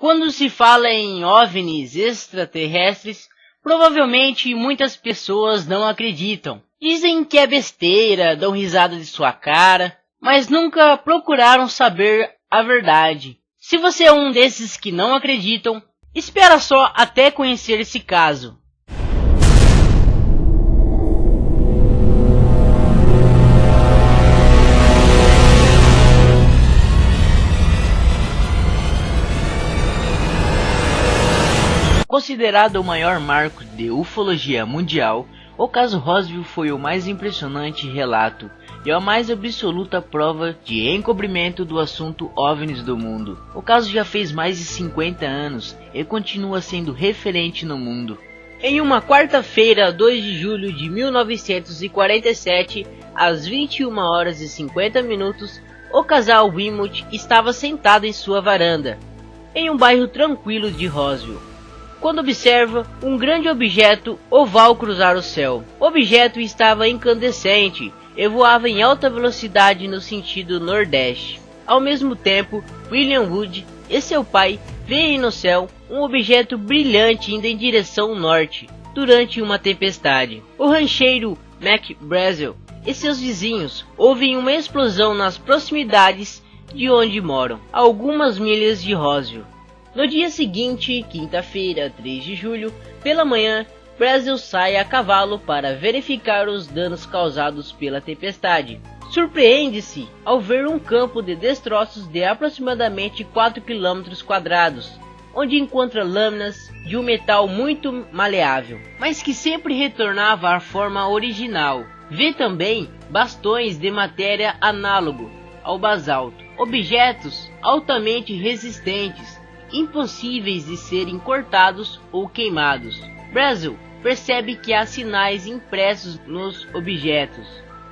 Quando se fala em OVNIs extraterrestres, provavelmente muitas pessoas não acreditam. Dizem que é besteira, dão risada de sua cara, mas nunca procuraram saber a verdade. Se você é um desses que não acreditam, espera só até conhecer esse caso. Considerado o maior marco de ufologia mundial, o caso Roswell foi o mais impressionante relato e a mais absoluta prova de encobrimento do assunto OVNIs do mundo. O caso já fez mais de 50 anos e continua sendo referente no mundo. Em uma quarta-feira, 2 de julho de 1947, às 21h50, o casal Wilmot estava sentado em sua varanda, em um bairro tranquilo de Roswell, quando observa um grande objeto oval cruzar o céu. O objeto estava incandescente e voava em alta velocidade no sentido nordeste. Ao mesmo tempo, William Wood e seu pai veem no céu um objeto brilhante indo em direção norte durante uma tempestade. O rancheiro Mac Brazel e seus vizinhos ouvem uma explosão nas proximidades de onde moram, a algumas milhas de Roswell. No dia seguinte, quinta-feira, 3 de julho, pela manhã, Brazel sai a cavalo para verificar os danos causados pela tempestade. Surpreende-se ao ver um campo de destroços de aproximadamente 4 km², onde encontra lâminas de um metal muito maleável, mas que sempre retornava à forma original. Vê também bastões de matéria análogo ao basalto, objetos altamente resistentes, impossíveis de serem cortados ou queimados. Brazel percebe que há sinais impressos nos objetos,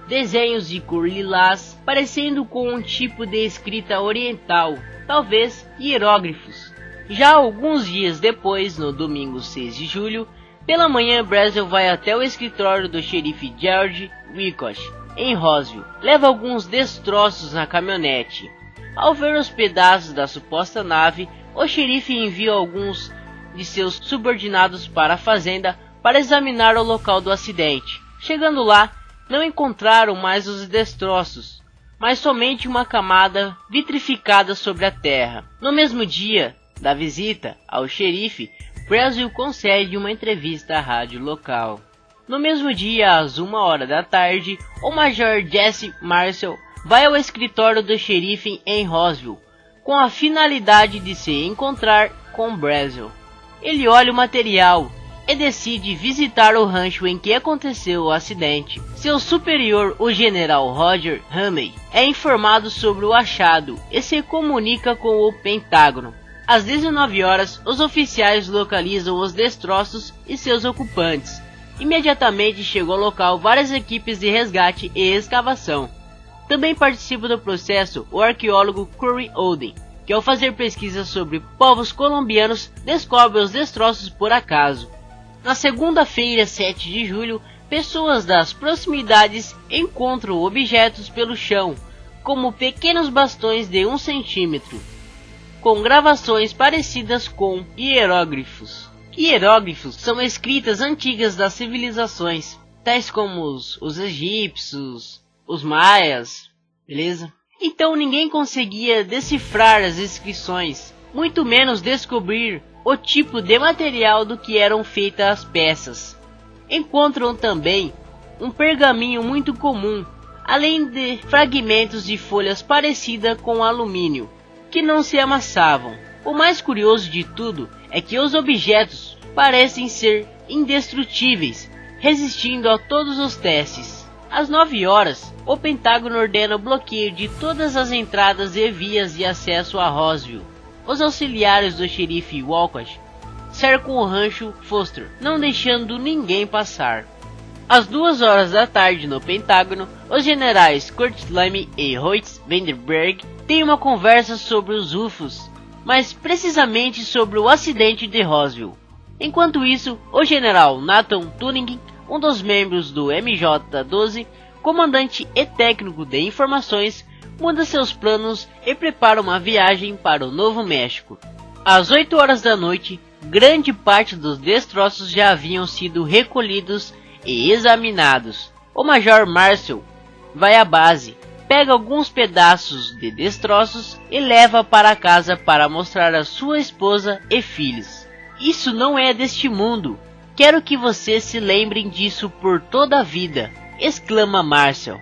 desenhos de cor lilás, parecendo com um tipo de escrita oriental, talvez hieróglifos. Já alguns dias depois, no domingo 6 de julho, pela manhã, Brazel vai até o escritório do xerife George Wilcox, em Roswell. Leva alguns destroços na caminhonete. Ao ver os pedaços da suposta nave, o xerife envia alguns de seus subordinados para a fazenda para examinar o local do acidente. Chegando lá, não encontraram mais os destroços, mas somente uma camada vitrificada sobre a terra. No mesmo dia da visita ao xerife, Brazel concede uma entrevista à rádio local. No mesmo dia, às 1h da tarde, o major Jesse Marshall vai ao escritório do xerife em Roswell, com a finalidade de se encontrar com Brazel. Ele olha o material e decide visitar o rancho em que aconteceu o acidente. Seu superior, o general Roger Ramey, é informado sobre o achado e se comunica com o Pentágono. Às 19h, os oficiais localizam os destroços e seus ocupantes. Imediatamente chegam ao local várias equipes de resgate e escavação. Também participa do processo o arqueólogo Curry Oden, que ao fazer pesquisas sobre povos colombianos descobre os destroços por acaso. Na segunda-feira, 7 de julho, pessoas das proximidades encontram objetos pelo chão, como pequenos bastões de 1 centímetro, com gravações parecidas com hieróglifos. Hieróglifos são escritas antigas das civilizações, tais como os egípcios, os maias, beleza? Então ninguém conseguia decifrar as inscrições, muito menos descobrir o tipo de material do que eram feitas as peças. Encontram também um pergaminho muito comum, além de fragmentos de folhas parecidas com alumínio, que não se amassavam. O mais curioso de tudo é que os objetos parecem ser indestrutíveis, resistindo a todos os testes. Às 9h, o Pentágono ordena o bloqueio de todas as entradas e vias de acesso a Roswell. Os auxiliares do xerife Wilcox cercam o rancho Foster, não deixando ninguém passar. Às 2h da tarde no Pentágono, os generais Kurt Lamy e Hoyt Vandenberg têm uma conversa sobre os UFOs, mas precisamente sobre o acidente de Roswell. Enquanto isso, o general Nathan Tuning, um dos membros do MJ-12, comandante e técnico de informações, muda seus planos e prepara uma viagem para o Novo México. Às 8 horas da noite, grande parte dos destroços já haviam sido recolhidos e examinados. O Major Marcel vai à base, pega alguns pedaços de destroços e leva para casa para mostrar a sua esposa e filhos. Isso não é deste mundo. Quero que vocês se lembrem disso por toda a vida, exclama Marcel.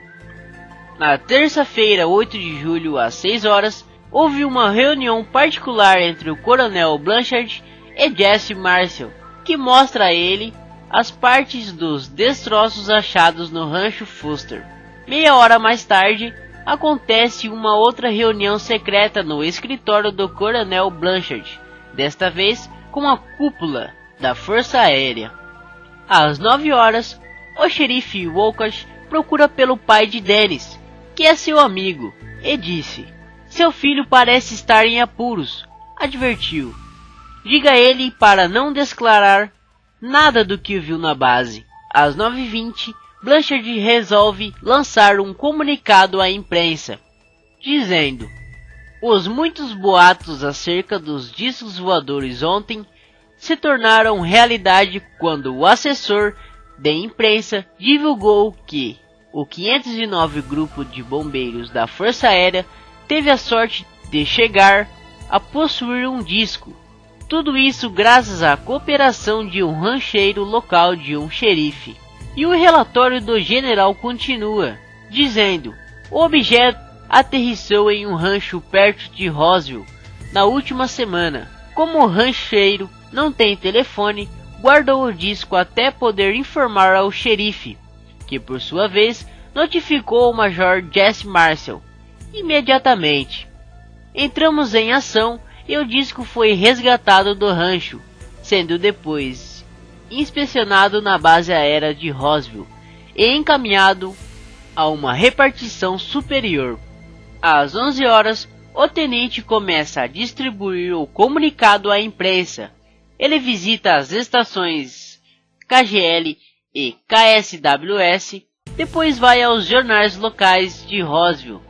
Na terça-feira, 8 de julho, às 6 horas, houve uma reunião particular entre o Coronel Blanchard e Jesse Marcel, que mostra a ele as partes dos destroços achados no rancho Foster. Meia hora mais tarde, acontece uma outra reunião secreta no escritório do Coronel Blanchard, desta vez com a cúpula da Força Aérea. Às 9 horas, o xerife Wolcott procura pelo pai de Dennis, que é seu amigo, e disse: seu filho parece estar em apuros, advertiu. Diga a ele para não declarar nada do que viu na base. Às 9h20, Blanchard resolve lançar um comunicado à imprensa, dizendo: os muitos boatos acerca dos discos voadores ontem se tornaram realidade quando o assessor de imprensa divulgou que o 509 Grupo de Bombeiros da Força Aérea teve a sorte de chegar a possuir um disco. Tudo isso graças à cooperação de um rancheiro local de um xerife. E o relatório do general continua, dizendo: o objeto aterrissou em um rancho perto de Roswell na última semana. Como o rancheiro não tem telefone, guardou o disco até poder informar ao xerife, que por sua vez notificou o Major Jesse Marcel. Imediatamente entramos em ação e o disco foi resgatado do rancho, sendo depois inspecionado na base aérea de Roswell e encaminhado a uma repartição superior. Às 11 horas, o tenente começa a distribuir o comunicado à imprensa. Ele visita as estações KGL e KSWS, depois vai aos jornais locais de Roswell,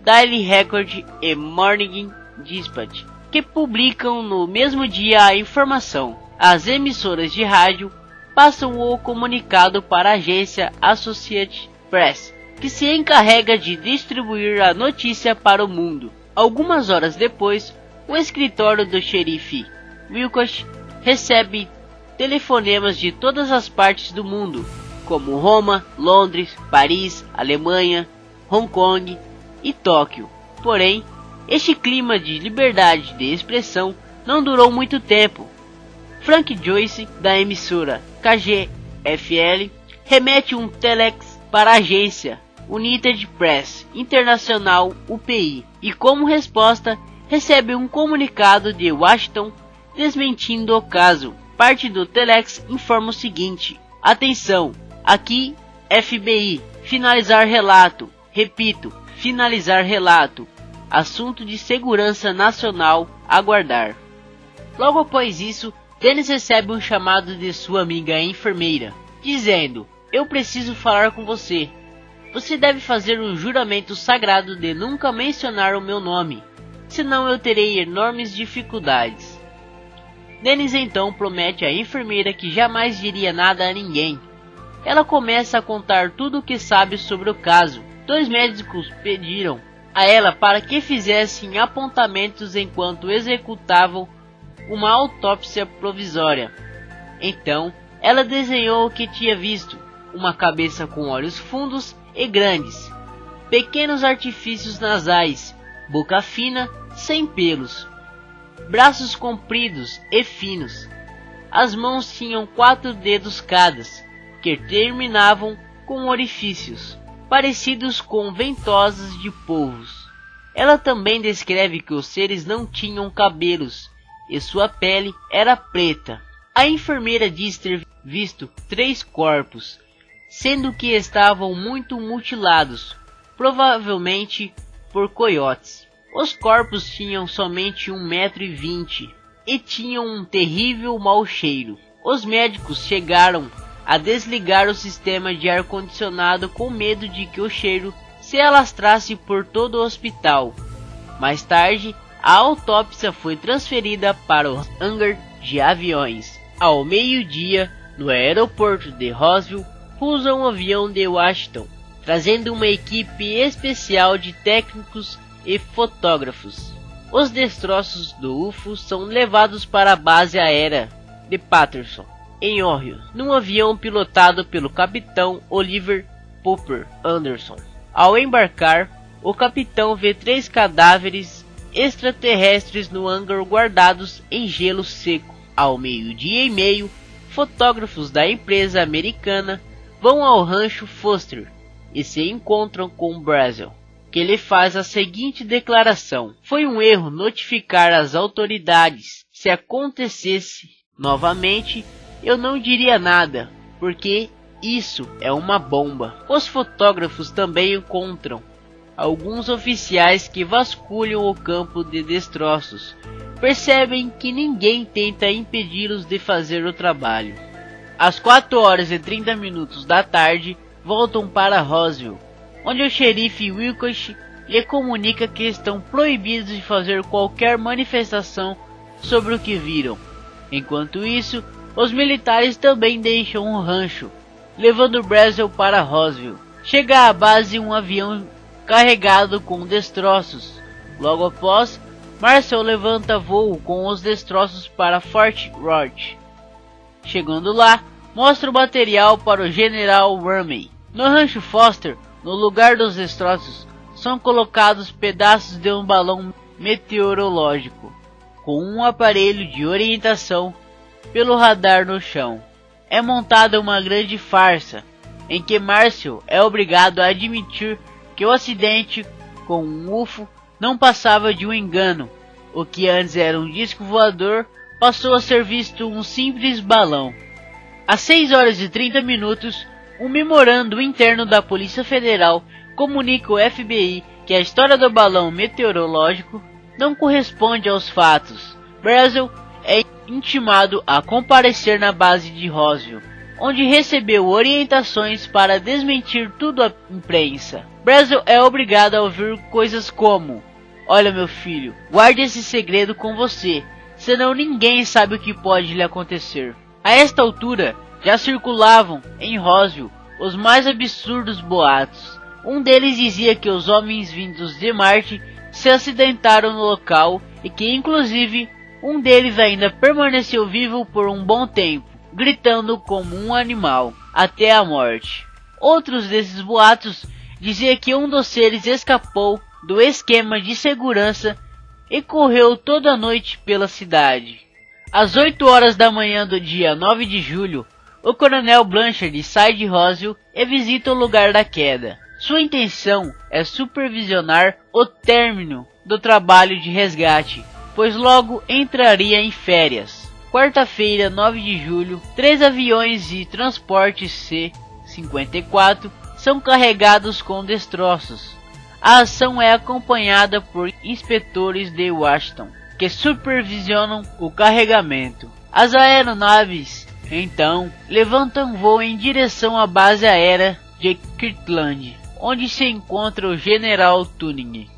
Daily Record e Morning Dispatch, que publicam no mesmo dia a informação. As emissoras de rádio passam o comunicado para a agência Associated Press, que se encarrega de distribuir a notícia para o mundo. Algumas horas depois, o escritório do xerife Wolcott recebe telefonemas de todas as partes do mundo, como Roma, Londres, Paris, Alemanha, Hong Kong e Tóquio. Porém, este clima de liberdade de expressão não durou muito tempo. Frank Joyce, da emissora KGFL, remete um telex para a agência United Press International UPI e, como resposta, recebe um comunicado de Washington desmentindo o caso. Parte do telex informa o seguinte: atenção, aqui FBI, finalizar relato, repito, finalizar relato, assunto de segurança nacional, aguardar. Logo após isso, Dennis recebe um chamado de sua amiga enfermeira, dizendo: eu preciso falar com você. Você deve fazer um juramento sagrado de nunca mencionar o meu nome, senão eu terei enormes dificuldades. Dennis então promete à enfermeira que jamais diria nada a ninguém. Ela começa a contar tudo o que sabe sobre o caso. 2 médicos pediram a ela para que fizessem apontamentos enquanto executavam uma autópsia provisória. Então, ela desenhou o que tinha visto: uma cabeça com olhos fundos e grandes, pequenos orifícios nasais, boca fina, sem pelos, braços compridos e finos. As mãos tinham 4 dedos cada, que terminavam com orifícios parecidos com ventosas de polvos. Ela também descreve que os seres não tinham cabelos e sua pele era preta. A enfermeira diz ter visto 3 corpos, sendo que estavam muito mutilados, provavelmente por coiotes. Os corpos tinham somente 1,20 m e tinham um terrível mau cheiro. Os médicos chegaram a desligar o sistema de ar-condicionado com medo de que o cheiro se alastrasse por todo o hospital. Mais tarde, A autópsia foi transferida para o hangar de aviões. Ao meio-dia, no aeroporto de Roswell, pousa um avião de Washington, trazendo uma equipe especial de técnicos e fotógrafos. Os destroços do UFO são levados para a base aérea de Patterson, em Ohio, num avião pilotado pelo capitão Oliver Popper Anderson. Ao embarcar, o capitão vê 3 cadáveres extraterrestres no hangar guardados em gelo seco. Ao meio-dia e meio, fotógrafos da empresa americana vão ao rancho Foster e se encontram com Brazel, que lhe faz a seguinte declaração: foi um erro notificar as autoridades. Se acontecesse novamente, eu não diria nada, porque isso é uma bomba. Os fotógrafos também encontram alguns oficiais que vasculham o campo de destroços. Percebem que ninguém tenta impedi-los de fazer o trabalho. Às 4h30 da tarde, voltam para Roswell, onde o xerife Wilcox lhe comunica que estão proibidos de fazer qualquer manifestação sobre o que viram. Enquanto isso, os militares também deixam o rancho, levando Brazel para Roswell. Chega à base um avião carregado com destroços. Logo após, Marcel levanta voo com os destroços para Fort Worth. Chegando lá, mostra o material para o General Ramey. No rancho Foster, no lugar dos destroços, são colocados pedaços de um balão meteorológico, com um aparelho de orientação pelo radar no chão. É montada uma grande farsa, em que Marcel é obrigado a admitir que o acidente com um UFO não passava de um engano. O que antes era um disco voador passou a ser visto um simples balão. Às 6h30, um memorando interno da Polícia Federal comunica ao FBI que a história do balão meteorológico não corresponde aos fatos. Brazel é intimado a comparecer na base de Roswell, onde recebeu orientações para desmentir tudo à imprensa. Brazel é obrigado a ouvir coisas como: olha, meu filho, guarde esse segredo com você, senão ninguém sabe o que pode lhe acontecer. A esta altura, já circulavam em Roswell os mais absurdos boatos. Um deles dizia que os homens vindos de Marte se acidentaram no local e que, inclusive, um deles ainda permaneceu vivo por um bom tempo, gritando como um animal, até a morte. Outros desses boatos dizia que um dos seres escapou do esquema de segurança e correu toda a noite pela cidade. Às 8h da manhã do dia 9 de julho, o coronel Blanchard sai de Roswell e visita o lugar da queda. Sua intenção é supervisionar o término do trabalho de resgate, pois logo entraria em férias. Quarta-feira, 9 de julho, 3 aviões de transporte C-54 são carregados com destroços. A ação é acompanhada por inspetores de Washington, que supervisionam o carregamento. As aeronaves, então, levantam voo em direção à base aérea de Kirtland, onde se encontra o General Turing.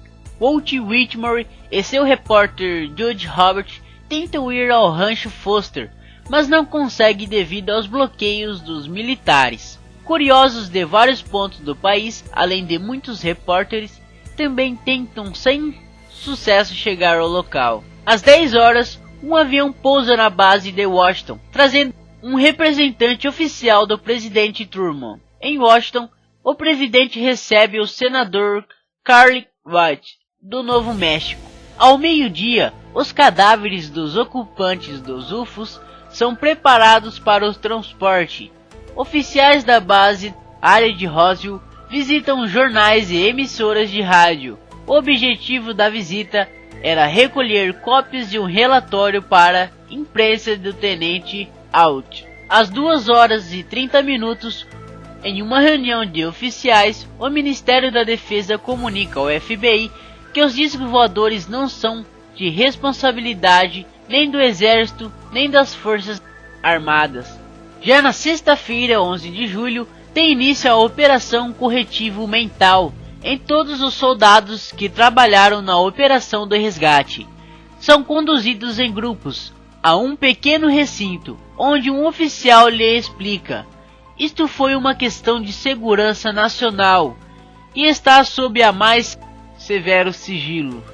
Walt Whitmore e seu repórter Judge Robert tentam ir ao rancho Foster, mas não conseguem devido aos bloqueios dos militares. Curiosos de vários pontos do país, além de muitos repórteres, também tentam sem sucesso chegar ao local. Às 10h, um avião pousa na base de Washington, trazendo um representante oficial do presidente Truman. Em Washington, o presidente recebe o senador Carl White, do Novo México. Ao meio-dia, os cadáveres dos ocupantes dos UFOs são preparados para o transporte. Oficiais da base área de Roswell visitam jornais e emissoras de rádio. O objetivo da visita era recolher cópias de um relatório para a imprensa do tenente Alt. Às 2h30, em uma reunião de oficiais, o Ministério da Defesa comunica ao FBI que os discos voadores não são de responsabilidade nem do Exército nem das Forças Armadas. Já na sexta-feira, 11 de julho, tem início a Operação Corretivo Mental em todos os soldados que trabalharam na operação do resgate. são conduzidos em grupos a um pequeno recinto, onde um oficial lhe explica: isto foi uma questão de segurança nacional e está sob a mais severo sigilo.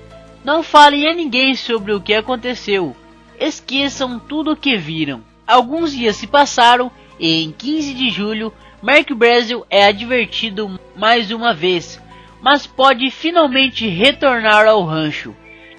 Não falem a ninguém sobre o que aconteceu. Esqueçam tudo o que viram. Alguns dias se passaram e em 15 de julho, Mark Braziel é advertido mais uma vez, mas pode finalmente retornar ao rancho.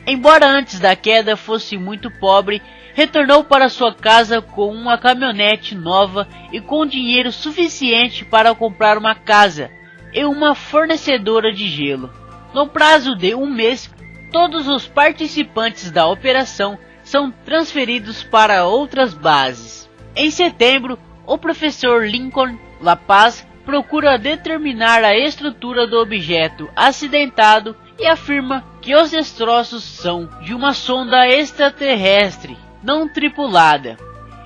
Embora antes da queda fosse muito pobre, retornou para sua casa com uma caminhonete nova e com dinheiro suficiente para comprar uma casa e uma fornecedora de gelo. No prazo de um mês, todos os participantes da operação são transferidos para outras bases. Em setembro, o professor Lincoln LaPaz procura determinar a estrutura do objeto acidentado e afirma que os destroços são de uma sonda extraterrestre não tripulada.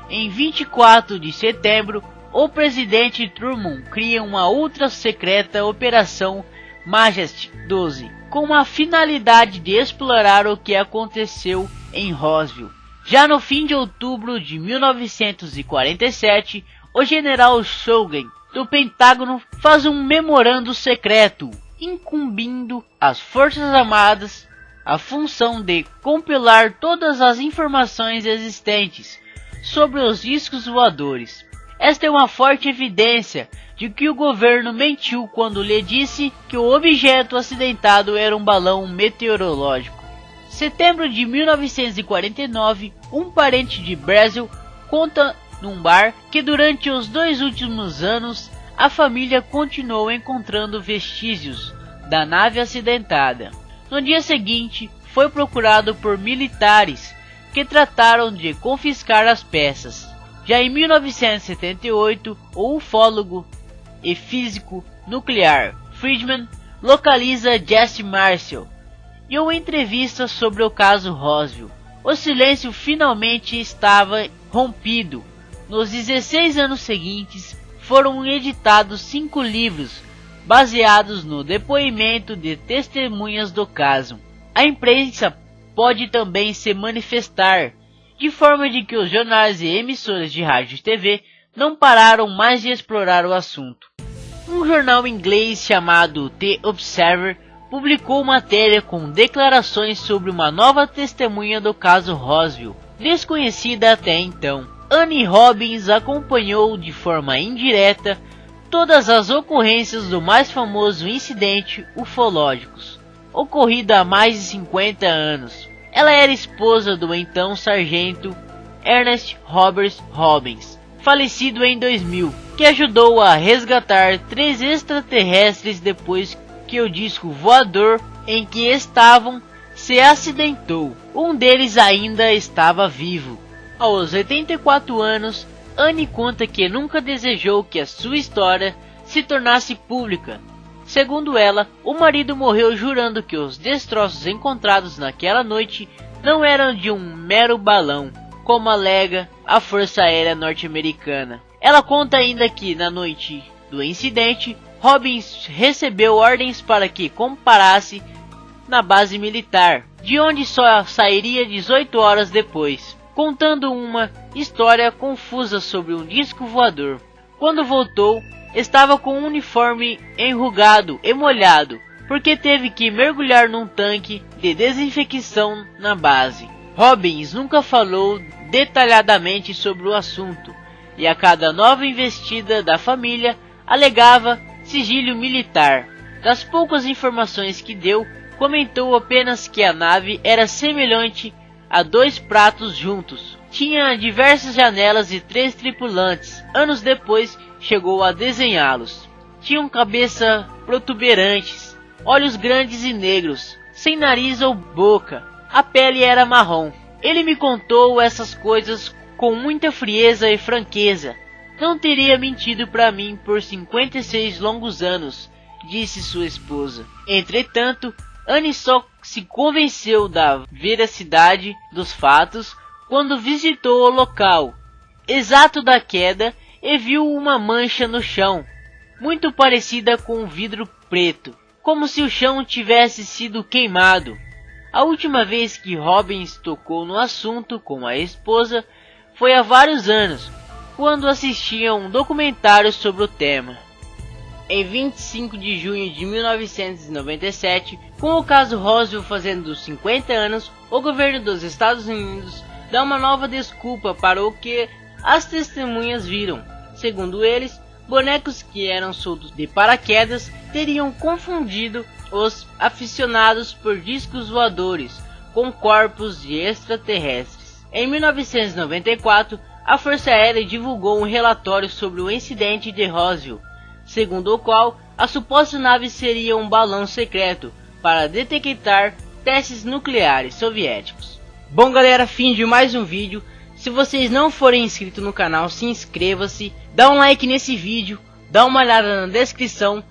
Em 24 de setembro, o presidente Truman cria uma ultra secreta Operação Majestic 12, com a finalidade de explorar o que aconteceu em Roswell. Já no fim de outubro de 1947, o general Shulgin do Pentágono faz um memorando secreto, incumbindo as Forças Armadas a função de compilar todas as informações existentes sobre os discos voadores. Esta é uma forte evidência de que o governo mentiu quando lhe disse que o objeto acidentado era um balão meteorológico. Setembro de 1949, um parente de Braziel conta num bar que durante os 2 últimos anos a família continuou encontrando vestígios da nave acidentada. No dia seguinte, foi procurado por militares que trataram de confiscar as peças. Já em 1978, o ufólogo e físico nuclear Friedman localiza Jesse Marcel e o entrevista sobre o caso Roswell. O silêncio finalmente estava rompido. Nos 16 anos seguintes, foram editados 5 livros baseados no depoimento de testemunhas do caso. A imprensa pode também se manifestar, de forma de que os jornais e emissoras de rádio e TV não pararam mais de explorar o assunto. Um jornal inglês chamado The Observer publicou matéria com declarações sobre uma nova testemunha do caso Roswell, desconhecida até então. Annie Robbins acompanhou de forma indireta todas as ocorrências do mais famoso incidente ufológicos, ocorrido há mais de 50 anos. Ela era esposa do então sargento Ernest Roberts Robbins, falecido em 2000, que ajudou a resgatar 3 extraterrestres depois que o disco voador em que estavam se acidentou. Um deles ainda estava vivo. Aos 84 anos, Annie conta que nunca desejou que a sua história se tornasse pública. Segundo ela, o marido morreu jurando que os destroços encontrados naquela noite não eram de um mero balão, como alega a Força Aérea Norte-Americana. Ela conta ainda que, na noite do incidente, Robbins recebeu ordens para que comparasse na base militar, de onde só sairia 18 horas depois, contando uma história confusa sobre um disco voador. Quando voltou, estava com um uniforme enrugado e molhado, porque teve que mergulhar num tanque de desinfecção na base. Robbins nunca falou detalhadamente sobre o assunto, e a cada nova investida da família alegava sigilo militar. Das poucas informações que deu, comentou apenas que a nave era semelhante a 2 pratos juntos. Tinha diversas janelas e 3 tripulantes. Anos depois, chegou a desenhá-los. Tinham cabeça protuberantes, olhos grandes e negros, sem nariz ou boca. A pele era marrom. Ele me contou essas coisas com muita frieza e franqueza. Não teria mentido para mim por 56 longos anos, disse sua esposa. Entretanto, Annie só se convenceu da veracidade dos fatos quando visitou o local exato da queda e viu uma mancha no chão, muito parecida com um vidro preto, como se o chão tivesse sido queimado. A última vez que Robbins tocou no assunto com a esposa foi há vários anos, quando assistia a um documentário sobre o tema. Em 25 de junho de 1997, com o caso Roswell fazendo 50 anos, o governo dos Estados Unidos dá uma nova desculpa para o que as testemunhas viram. Segundo eles, bonecos que eram soltos de paraquedas teriam confundido os aficionados por discos voadores com corpos de extraterrestres. Em 1994, a Força Aérea divulgou um relatório sobre o incidente de Roswell, segundo o qual a suposta nave seria um balão secreto para detectar testes nucleares soviéticos. Bom galera, fim de mais um vídeo. Se vocês não forem inscritos no canal, se inscreva-se, dá um like nesse vídeo, dá uma olhada na descrição,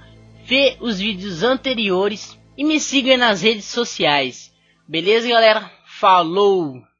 vê os vídeos anteriores e me siga nas redes sociais. Beleza galera? Falou!